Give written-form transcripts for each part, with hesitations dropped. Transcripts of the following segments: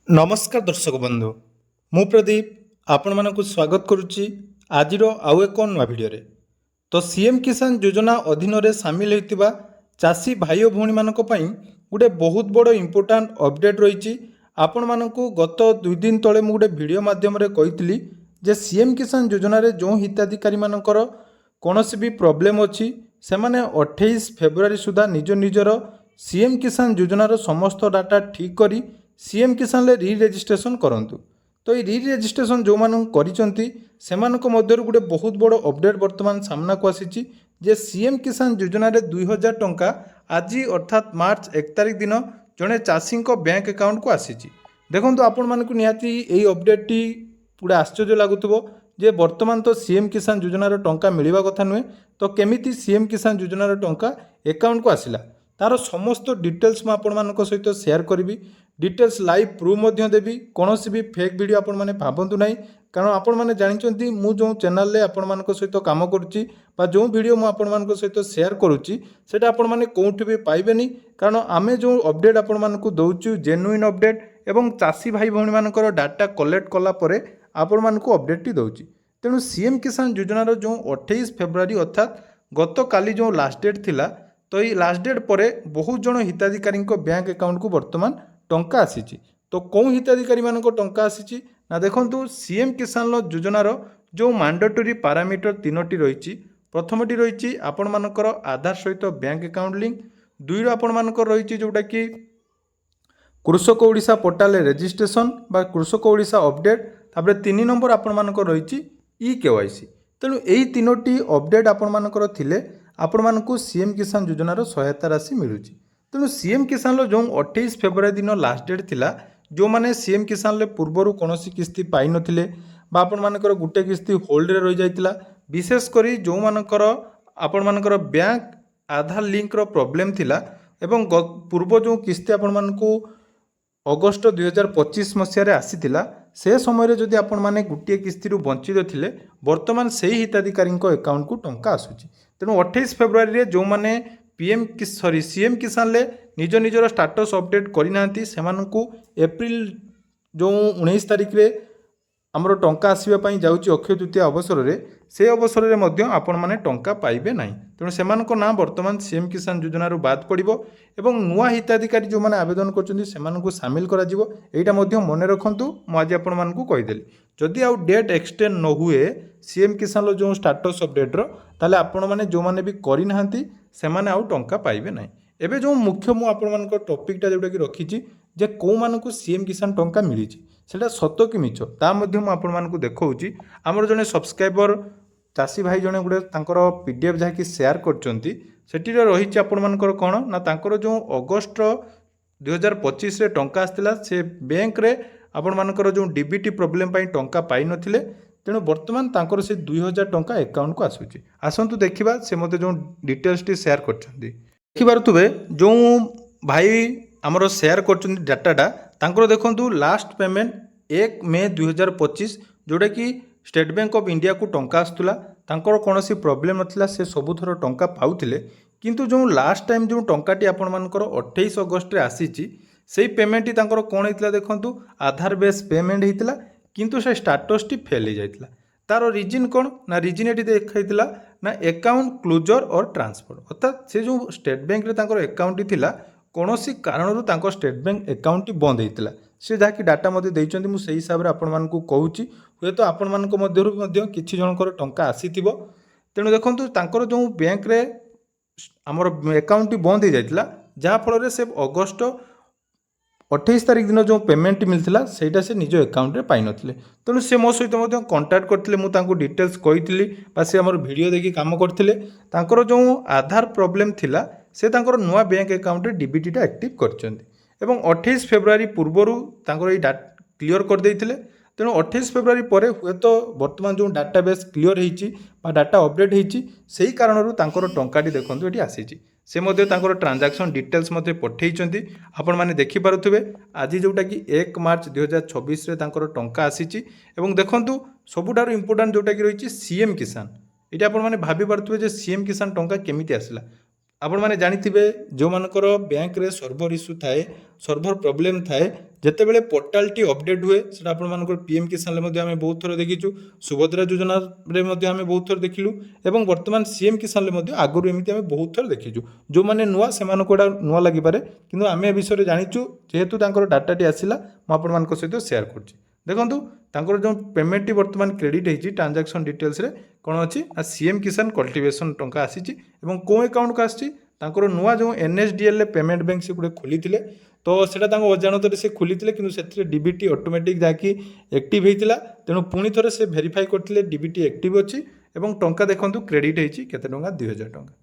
नमस्कार दर्शक बंधु मु प्रदीप आपण मानक स्वागत करुच्ची आजिर आउ एक नुआ भिडियो तो सीएम किसान योजना अधीन रे सामिल होता चाषी भाई और भौणी मानक पई गोटे बहुत बड़ इंपोर्टाट अपडेट रही आपण मानक गत 2 दिन तले मु गोटे भिडियो माध्यम रे कही जे सीएम किसान योजना रे जो हिताधिकारी मानकर कौनसी भी प्रॉब्लम अच्छी से माने 28 फेब्रुआरी सुधा निज निजर सीएम किसान योजनार समस्त डाटा ठीक करी सीएम किसान री रेजिस्ट्रेशन करंतु। तो ये री रेजिस्ट्रेशन जो मान कर गोटे बहुत बड़ अपडेट वर्तमान सामना को आसी जे सीएम किसान योजना रे 2000 टंका आज अर्थात मार्च 1 तारिख दिन जड़े चाषी बैंक अकाउंट को आसी। देखो आपण मानक निहाती यही अपडेट टी पूरा आश्चर्य लगुव जे वर्तमान तो सीएम किसान योजनार टंका मिलवा कथा नुहे तो केमिति सीएम किसान योजनार टंका अकाउंट को आसिला तार समस्त डिटेल्स मैं आपण मानक सहित शेयर करी डिटेल्स लाइव प्रूफ मध्य देवी कौन भी फेक वीडियो आपण मैंने भावतु ना कारण आपण मैंने जानते मु जो चैनल रे आपण मानक सहित काम करुच्ची जो वीडियो मुझे आपण मानक सहित शेयर करुच्ची सेटा आपण मैंने कौटी भी पाइबेनी कारण आम जो अपडेट आपण मानक दौचु जेन्युइन अपडेट एवं चाषी भाई भौणी मानकर डाटा कलेक्ट कलापर आपण मानक अपडेट टी दौची। तेणु सीएम किसान योजनार जो 28 फेब्रुआरी अर्थात गत काली जो लास्ट डेट थिला तो ये लास्ट डेट पर बहुत जन हिताधिकारी बैंक अकाउंट को वर्तमान टंका आसी। तो कौन हिताधिकारी मान टंका आसी ना देखो सीएम किसान योजनार जो मैंडेटरी पैरामीटर 3टी रही प्रथमटी रही आपण मानकर आधार सहित बैंक अकाउंट लिंक दुई आपण मानकर रही जोटा कि कृषक ओडिशा पोर्टाल रेजिस्ट्रेशन बा कृषक ओडिशा अपडेट तापर 3 नंबर आपण मानकर रही ई केवाईसी। तेणु यही 3टी अपडेट आपण मानकर थिले आपण मानकु सीएम किसान योजनार सहायता राशि मिलूँ। तेणु सीएम किसान जो 28 फेब्रुआरी दिन लास्ट डेट थिला जो माने सीएम किसान पूर्वर कौन किस्ती पाई नथिले बा आपण मानकर गुटे किस्ती होल्ड रे रही जाइतिला विशेषकर जो मानकर आपण मानकर बैंक आधार लिंक रो प्रॉब्लम थिला एवं पूर्व जो किस्ती आपण मानकु अगस्ट 2025 मसीह आसीथिला से समय रे जदि आपण माने गुटे किस्ती रु वंचित थिले वर्तमान से हिताधिकारी अकाउंट को टंका आसुची। तेणु 28 फेब्रुआरी रे जो माने सीएम किसान ले निज निजर स्टाटस अपडेट करना एप्रिल जो 19 तारिख रे आमर टंका आसवाई जाऊँगी अक्षय तृतीया अवसर में से अवसर में आपण मैंने टंका पाइबे ना। तेणु से ना वर्तमान सीएम किसान योजना बाद पड़ो एवं नुआ हिताधिकारी जो मैंने आवेदन कर सामिल कर मन रखु मुझे आपण मानक कहीदेली जदि आउ डेट एक्सटेंड न हुए सीएम किसान जो स्टाटस अपडेट्र ताले आपण मैंने जो मैंने भी करना से आउ टंका पाइबे ना। एबे जो मुख्य मु आपण मानक टॉपिकटा जोटा कि रखी जे को मानक सीएम किसान टंका मिली सेटा सत कि मिछ ता मध्य मु आपण मानक देखौची हमर जने सब्सक्राइबर चाषी भाई जने गुडे तांकर पीडीएफ जहा कि शेयर करचंती सेठी रही आपण मानकर कोन ना तांकर जो अगस्त 2025 रे टंका आस्तिला से बैंक रे आपण मानकर जो डीबीटी प्रॉब्लम पई टंका पाई नथिले तेणु वर्तमान तांकर से 2000 टंका अकाउंट को आसुची। आसंतु देखिबा से मते जो डिटेल्स टी शेयर करचंती देखिबारथुबे जो भाई आमर शेयर करचंती डाटाटा तांकर देखंतु लास्ट पेमेंट 1 मे 2025 जोटा कि स्टेट बैंक ऑफ इंडिया को टंका आसुला तांकर कोनोसी प्रॉब्लम नथिला से सबुथर टंका पाउथिले किंतु जो लास्ट टाइम जो टंकाटी आपण मानकर 28 अगस्त रे आसीची सेही पेमेंट तांकर कोन हितला देखंतु आधार बेस पेमेंट हितला किंतु से स्टाटस टी फेल हो जाइतला तार रीजन कौन ना रीजन ये देखाइला ना अकाउंट क्लोजर और ट्रांसफर अर्थात से जो स्टेट बैंक रे तांकर अकाउंट थिला कौनसी कारणरू तांकर स्टेट बैंक अकाउंट बंद होता से जहाँकि डाटा मध्य देइचंती मु सेही हिसाब रे आपण मानकु कहूची हुए तो आपण मानक मध्यरु मध्य किछि जनकर टंका आसीथिबो। तेणु देखंतु तांकर जो बैंक रे हमर अकाउंट बंद हो जाइतला जहाँ फल रे से अगस्त 28 तारिख दिन जो पेमेंट मिलता सेटा से निज अकाउंट रे पाई नथिले तेणु से मो सहित मध्य कांटेक्ट करथिले मु तांको डिटेल्स कहितली बा से हमर वीडियो देखि काम करथिले तांकर जो आधार प्रॉब्लम थिला से तांकर नुआ बैंक अकाउंट रे डीबीटी टा एक्टिव करचंती एवं 28 फेब्रुआरी पूर्वरु तांकर ई डाटा क्लियर कर देइथिले। तेणु 28 फेब्रुआरी पर हुए तो वर्तमान जो डाटाबेस क्लियर होईची बा डाटा अपडेट होईची सेही कारणरू तांकर टंकाटी देखंतु एठी आसीची से मध्य तांकर ट्रांजैक्शन डिटेल्स मते पठेइचंती आपण माने देखि पारुथिबे आज जोटा कि 1 मार्च 2026 रे तांकर टंका आसीची एवं देखंतु सबुठार इंपोर्टेंट जोटा कि रहिची सीएम किसान एटी आपण माने भाबी पारुथिबे जे सीएम किसान टंका केमिति आसिला आपण माने जानिथिबे जो मानकर बैंक रे सर्वर इश्यू थाए सर्वर प्रॉब्लम थाए ଯେତେବେଳେ ପୋର୍ଟାଲଟି ଅପଡେଟ୍ ହୁଏ ସେଟା ଆପଣମାନଙ୍କର ପିଏମ୍ କିଷାନରେ ମଧ୍ୟ ଆମେ ବହୁତ ଥର ଦେଖିଛୁ, ସୁଭଦ୍ରା ଯୋଜନାରେ ମଧ୍ୟ ଆମେ ବହୁତ ଥର ଦେଖିଲୁ ଏବଂ ବର୍ତ୍ତମାନ ସିଏମ୍ କିଷାନରେ ମଧ୍ୟ ଆଗରୁ ଏମିତି ଆମେ ବହୁତ ଥର ଦେଖିଛୁ। ଯେଉଁମାନେ ନୂଆ ସେମାନଙ୍କୁ ଏଇଟା ନୂଆ ଲାଗିପାରେ, କିନ୍ତୁ ଆମେ ଏ ବିଷୟରେ ଜାଣିଛୁ ଯେହେତୁ ତାଙ୍କର ଡାଟାଟି ଆସିଲା ମୁଁ ଆପଣମାନଙ୍କ ସହିତ ସେୟାର କରୁଛି। ଦେଖନ୍ତୁ ତାଙ୍କର ଯେଉଁ ପେମେଣ୍ଟଟି ବର୍ତ୍ତମାନ କ୍ରେଡ଼ିଟ୍ ହେଇଛି ଟ୍ରାଞ୍ଜାକ୍ସନ୍ ଡିଟେଲ୍ସରେ କ'ଣ ଅଛି ନା ସିଏମ୍ କିଷାନ କଲ୍ଟିଭେସନ୍ ଟଙ୍କା ଆସିଛି ଏବଂ କେଉଁ ଆକାଉଣ୍ଟକୁ ଆସିଛି ତାଙ୍କର ନୂଆ ଯେଉଁ NSDL ପେମେଣ୍ଟ ବ୍ୟାଙ୍କ ସେ ଗୋଟେ ଖୋଲିଥିଲେ, ତ ସେଇଟା ତାଙ୍କ ଅଜାଣତରେ ସେ ଖୋଲିଥିଲେ କିନ୍ତୁ ସେଥିରେ DBT ଅଟୋମେଟିକ୍ ଯାହାକି ଆକ୍ଟିଭ୍ ହେଇଥିଲା, ତେଣୁ ପୁଣି ଥରେ ସେ ଭେରିଫାଇ କରିଥିଲେ DBT ଆକ୍ଟିଭ୍ ଅଛି ଏବଂ ଟଙ୍କା ଦେଖନ୍ତୁ କ୍ରେଡ଼ିଟ୍ ହେଇଛି କେତେ ଟଙ୍କା 2000 ଟଙ୍କା।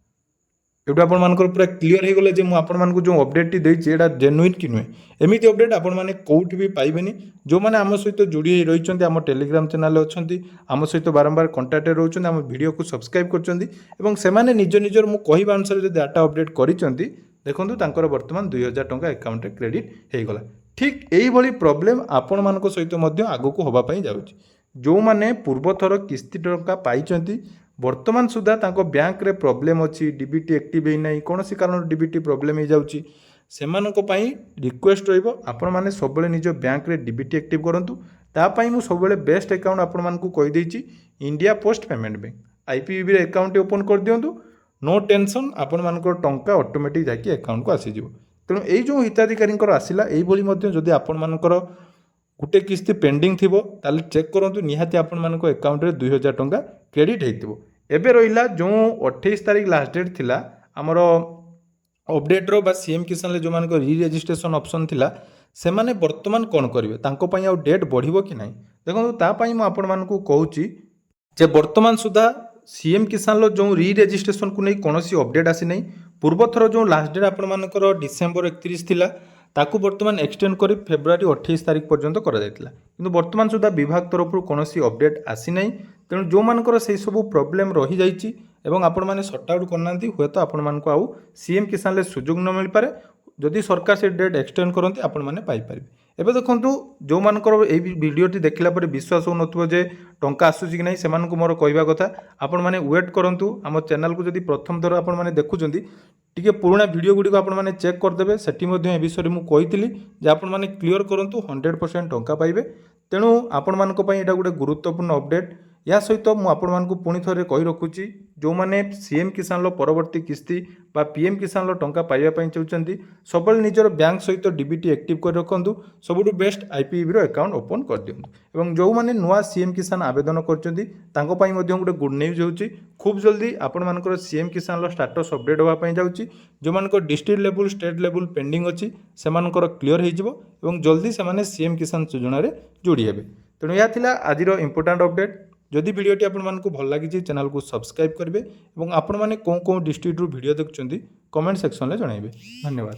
ଏଇଠୁ ଆପଣମାନଙ୍କର ପୁରା କ୍ଲିଅର ହେଇଗଲା ଯେ ମୁଁ ଆପଣମାନଙ୍କୁ ଯେଉଁ ଅପଡେଟ୍ଟି ଦେଇଛି ଏଇଟା ଜେନୁଇନ୍ କି ନୁହେଁ। ଏମିତି ଅପଡେଟ୍ ଆପଣମାନେ କେଉଁଠି ବି ପାଇବେନି। ଯେଉଁମାନେ ଆମ ସହିତ ଯୋଡ଼ି ହୋଇ ରହିଛନ୍ତି, ଆମ ଟେଲିଗ୍ରାମ ଚ୍ୟାନେଲରେ ଅଛନ୍ତି, ଆମ ସହିତ ବାରମ୍ବାର କଣ୍ଟାକ୍ଟରେ ରହୁଛନ୍ତି, ଆମ ଭିଡ଼ିଓକୁ ସବସ୍କ୍ରାଇବ୍ କରିଛନ୍ତି ଏବଂ ସେମାନେ ନିଜ ନିଜର ମୁଁ କହିବା ଅନୁସାରେ ଯଦି ଡାଟା ଅପଡେଟ୍ କରିଛନ୍ତି, ଦେଖନ୍ତୁ ତାଙ୍କର ବର୍ତ୍ତମାନ 2000 ଟଙ୍କା ଆକାଉଣ୍ଟରେ କ୍ରେଡ଼ିଟ୍ ହେଇଗଲା। ଠିକ୍ ଏଇଭଳି ପ୍ରୋବ୍ଲେମ୍ ଆପଣମାନଙ୍କ ସହିତ ମଧ୍ୟ ଆଗକୁ ହେବା ପାଇଁ ଯାଉଛି। ଯେଉଁମାନେ ପୂର୍ବଥର କିସ୍ତି ଟଙ୍କା ପାଇଛନ୍ତି ବର୍ତ୍ତମାନ ସୁଦ୍ଧା ତାଙ୍କ ବ୍ୟାଙ୍କରେ ପ୍ରୋବ୍ଲେମ୍ ଅଛି, DBT ଆକ୍ଟିଭ୍ ହେଇନାହିଁ, କୌଣସି କାରଣରୁ DBT ପ୍ରୋବ୍ଲେମ୍ ହେଇଯାଉଛି, ସେମାନଙ୍କ ପାଇଁ ରିକ୍ୱେଷ୍ଟ ରହିବ ଆପଣମାନେ ସବୁବେଳେ ନିଜ ବ୍ୟାଙ୍କରେ DBT ଆକ୍ଟିଭ୍ କରନ୍ତୁ। ତା ପାଇଁ ମୁଁ ସବୁବେଳେ ବେଷ୍ଟ ଆକାଉଣ୍ଟ ଆପଣମାନଙ୍କୁ କହିଦେଇଛି ଇଣ୍ଡିଆ ପୋଷ୍ଟ ପେମେଣ୍ଟ ବ୍ୟାଙ୍କ। IPBରେ ଆକାଉଣ୍ଟଟି ଓପନ୍ କରିଦିଅନ୍ତୁ, ନୋ ଟେନସନ୍, ଆପଣମାନଙ୍କର ଟଙ୍କା ଅଟୋମେଟିକ୍ ଯାଇକି ଆକାଉଣ୍ଟକୁ ଆସିଯିବ। ତେଣୁ ଏଇ ଯେଉଁ ହିତାଧିକାରୀଙ୍କର ଆସିଲା ଏଇଭଳି ମଧ୍ୟ ଯଦି ଆପଣମାନଙ୍କର ଗୋଟେ କିସ୍ତି ପେଣ୍ଡିଂ ଥିବ ତାହେଲେ ଚେକ୍ କରନ୍ତୁ, ନିହାତି ଆପଣମାନଙ୍କ ଆକାଉଣ୍ଟରେ 2000 ଟଙ୍କା କ୍ରେଡ଼ିଟ୍ ହେଇଥିବ। ଏବେ ରହିଲା ଯେଉଁ 28 ତାରିଖ ଲାଷ୍ଟ ଡେଟ୍ ଥିଲା ଆମର ଅପଡେଟ୍ର ବା ସିଏମ୍ କିଷାନରେ ଯେଉଁମାନଙ୍କ ରି ରେଜିଷ୍ଟ୍ରେସନ୍ ଅପସନ୍ ଥିଲା ସେମାନେ ବର୍ତ୍ତମାନ କ'ଣ କରିବେ, ତାଙ୍କ ପାଇଁ ଆଉ ଡେଟ୍ ବଢ଼ିବ କି ନାହିଁ? ଦେଖନ୍ତୁ ତା ପାଇଁ ମୁଁ ଆପଣମାନଙ୍କୁ କହୁଛି ଯେ ବର୍ତ୍ତମାନ ସୁଦ୍ଧା ସିଏମ୍ କିଷାନର ଯେଉଁ ରି ରେଜିଷ୍ଟ୍ରେସନ୍କୁ ନେଇ କୌଣସି ଅପଡେଟ୍ ଆସିନାହିଁ। ପୂର୍ବଥର ଯେଉଁ ଲାଷ୍ଟ ଡେଟ୍ ଆପଣମାନଙ୍କର ଡିସେମ୍ବର 31 ଥିଲା ତାକୁ ବର୍ତ୍ତମାନ ଏକ୍ସଟେଣ୍ଡ କରି ଫେବୃଆରୀ 28 ତାରିଖ ପର୍ଯ୍ୟନ୍ତ କରାଯାଇଥିଲା, କିନ୍ତୁ ବର୍ତ୍ତମାନ ସୁଦ୍ଧା ବିଭାଗ ତରଫରୁ କୌଣସି ଅପଡେଟ୍ ଆସିନାହିଁ। ତେଣୁ ଯେଉଁମାନଙ୍କର ସେହିସବୁ ପ୍ରୋବ୍ଲେମ୍ ରହିଯାଇଛି ଏବଂ ଆପଣମାନେ ସର୍ଟ ଆଉଟ୍ କରିନାହାନ୍ତି, ହୁଏତ ଆପଣମାନଙ୍କୁ ଆଉ ସିଏମ୍ କିଷାନରେ ସୁଯୋଗ ନ ମିଳିପାରେ। ଯଦି ସରକାର ସେ ଡେଟ୍ ଏକ୍ସଟେଣ୍ଡ କରନ୍ତି ଆପଣମାନେ ପାଇପାରିବେ। ଏବେ ଦେଖନ୍ତୁ ଯେଉଁମାନଙ୍କର ଏଇ ଭିଡ଼ିଓଟି ଦେଖିଲା ପରେ ବିଶ୍ୱାସ ହେଉନଥିବ ଯେ ଟଙ୍କା ଆସୁଛି କି ନାହିଁ, ସେମାନଙ୍କୁ ମୋର କହିବା କଥା ଆପଣମାନେ ୱେଟ୍ କରନ୍ତୁ। ଆମ ଚ୍ୟାନେଲକୁ ଯଦି ପ୍ରଥମ ଥର ଆପଣମାନେ ଦେଖୁଛନ୍ତି ଟିକେ ପୁରୁଣା ଭିଡ଼ିଓ ଗୁଡ଼ିକ ଆପଣମାନେ ଚେକ୍ କରିଦେବେ, ସେଠି ମଧ୍ୟ ଏ ବିଷୟରେ ମୁଁ କହିଥିଲି ଯେ ଆପଣମାନେ କ୍ଲିଅର କରନ୍ତୁ 100% ଟଙ୍କା ପାଇବେ। ତେଣୁ ଆପଣମାନଙ୍କ ପାଇଁ ଏଇଟା ଗୋଟେ ଗୁରୁତ୍ୱପୂର୍ଣ୍ଣ ଅପଡେଟ୍। ଏହା ସହିତ ମୁଁ ଆପଣମାନଙ୍କୁ ପୁଣି ଥରେ କହି ରଖୁଛି ଯେଉଁମାନେ ସିଏମ୍ କିଷାନର ପରବର୍ତ୍ତୀ କିସ୍ତି ବା ପିଏମ୍ କିଷାନର ଟଙ୍କା ପାଇବା ପାଇଁ ଚାହୁଁଛନ୍ତି ସବୁବେଳେ ନିଜର ବ୍ୟାଙ୍କ ସହିତ DBT ଆକ୍ଟିଭ୍ କରି ରଖନ୍ତୁ। ସବୁଠୁ ବେଷ୍ଟ IPBର ଆକାଉଣ୍ଟ ଓପନ୍ କରିଦିଅନ୍ତୁ ଏବଂ ଯେଉଁମାନେ ନୂଆ ସିଏମ୍ କିଷାନ ଆବେଦନ କରିଛନ୍ତି ତାଙ୍କ ପାଇଁ ମଧ୍ୟ ଗୋଟେ ଗୁଡ୍ ନ୍ୟୁଜ୍ ହେଉଛି, ଖୁବ୍ ଜଲ୍ଦି ଆପଣମାନଙ୍କର ସିଏମ୍ କିଷାନର ଷ୍ଟାଟସ୍ ଅପଡେଟ୍ ହେବା ପାଇଁ ଯାଉଛି। ଯେଉଁମାନଙ୍କର ଡିଷ୍ଟ୍ରିକ୍ଟ ଲେବୁଲ୍ ଷ୍ଟେଟ୍ ଲେବୁଲ୍ ପେଣ୍ଡିଂ ଅଛି ସେମାନଙ୍କର କ୍ଲିଅର ହେଇଯିବ ଏବଂ ଜଲ୍ଦି ସେମାନେ ସିଏମ୍ କିଷାନ ଯୋଜନାରେ ଯୋଡ଼ି ହେବେ। ତେଣୁ ଏହା ଥିଲା ଆଜିର ଇମ୍ପୋର୍ଟାଣ୍ଟ ଅପଡେଟ୍। ଯଦି ଭିଡ଼ିଓଟି ଆପଣମାନଙ୍କୁ ଭଲ ଲାଗିଛି ଚ୍ୟାନେଲକୁ ସବସ୍କ୍ରାଇବ୍ କରିବେ ଏବଂ ଆପଣମାନେ କେଉଁ କେଉଁ ଡିଷ୍ଟ୍ରିକ୍ଟରୁ ଭିଡ଼ିଓ ଦେଖୁଛନ୍ତି କମେଣ୍ଟ ସେକ୍ସନରେ ଜଣାଇବେ। ଧନ୍ୟବାଦ।